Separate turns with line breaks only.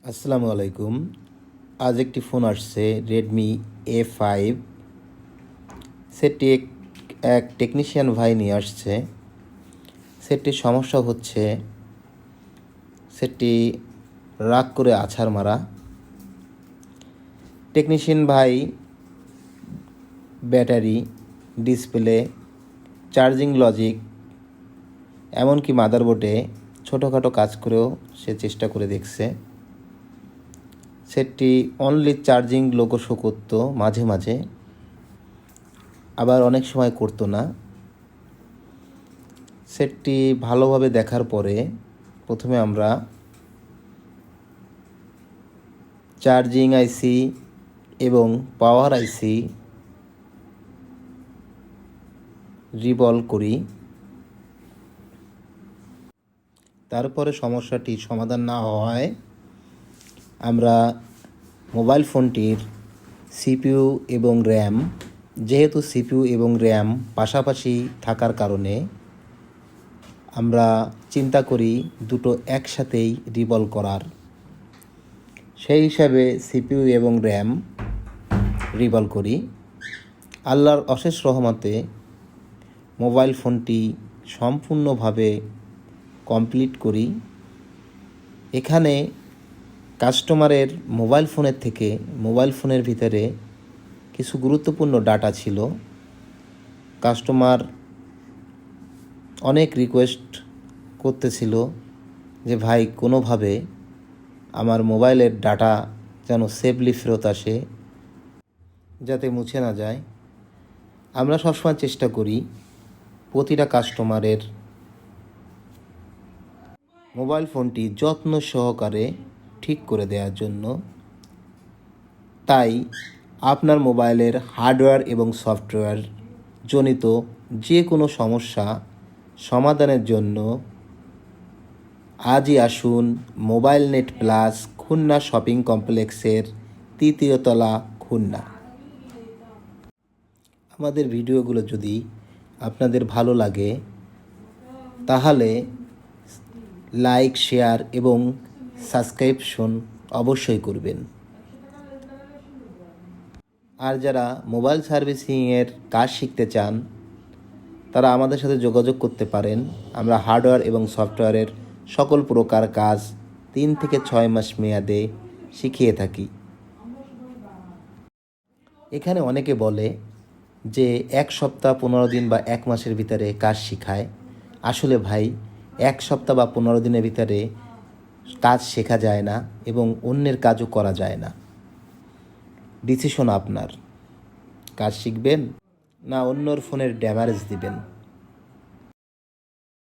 আসসালামু আলাইকুম। আজ একটি ফোন আসছে রেডমি A5। সেটটি এক টেকনিশিয়ান ভাই নিয়ে আসছে। সেটটির সমস্যা হচ্ছে সেটটি রাগ করে আছাড় মারা। টেকনিশিয়ান ভাই ব্যাটারি, ডিসপ্লে, চার্জিং লজিক, এমনকি মাদারবোর্ডে ছোটোখাটো কাজ করেও সে চেষ্টা করে দেখছে। সেটটি অনলি চার্জিং লোগো শো করতো মাঝে মাঝে, আবার অনেক সময় করতো না। সেটটি ভালোভাবে দেখার পরে প্রথমে আমরা চার্জিং আইসি এবং পাওয়ার আইসি রিবল করি। তারপরে সমস্যাটি সমাধান না হওয়ায় আমরা মোবাইল ফোনটির সিপিইউ এবং র্যাম, যেহেতু সিপিইউ এবং র্যাম পাশাপাশি থাকার কারণে আমরা চিন্তা করি দুটো একসাথেই রিবল করার। সেই হিসাবে সিপিইউ এবং র্যাম রিবল করি। আল্লাহর অশেষ রহমতে মোবাইল ফোনটি সম্পূর্ণভাবে কমপ্লিট করি। এখানে কাস্টমারের মোবাইল ফোনের থেকে মোবাইল ফোনের ভিতরে কিছু গুরুত্বপূর্ণ ডাটা ছিল। কাস্টমার অনেক রিকোয়েস্ট করতেছিল যে ভাই কোনোভাবে আমার মোবাইলের ডাটা যেন সেফলি ফেরত আসে, যাতে মুছে না যায়। আমরা সবসময় চেষ্টা করি প্রতিটা কাস্টমারের মোবাইল ফোনটি যত্ন সহকারে ঠিক করে দেওয়ার জন্য। তাই আপনার মোবাইলের হার্ডওয়্যার এবং সফটওয়্যার জনিত যে কোনো সমস্যা সমাধানের জন্য আজই আসুন mobile net plus, Khulna shopping কমপ্লেক্সের ৩য় তলা, খুলনা। আমাদের ভিডিওগুলো যদি আপনাদের ভালো লাগে তাহলে লাইক, শেয়ার এবং সাবস্ক্রিপশন অবশ্যই করবেন। আর যারা মোবাইল সার্ভিসিংয়ের কাজ শিখতে চান তারা আমাদের সাথে যোগাযোগ করতে পারেন। আমরা হার্ডওয়্যার এবং সফটওয়্যারের সকল প্রকার কাজ ৩ থেকে ৬ মাস মেয়াদে শিখিয়ে থাকি। এখানে অনেকে বলে যে ১ সপ্তাহ ১৫ দিন বা ১ মাসের ভিতরে কাজ শিখায়। আসলে ভাই ১ সপ্তাহ বা ১৫ দিনের ভিতরে কাজ শেখা যায় না এবং অন্যের কাজও করা যায় না। ডিসিশন আপনার। কাজ শিখবেন না অন্যর ফোনের ড্যামারেজ দিবেন।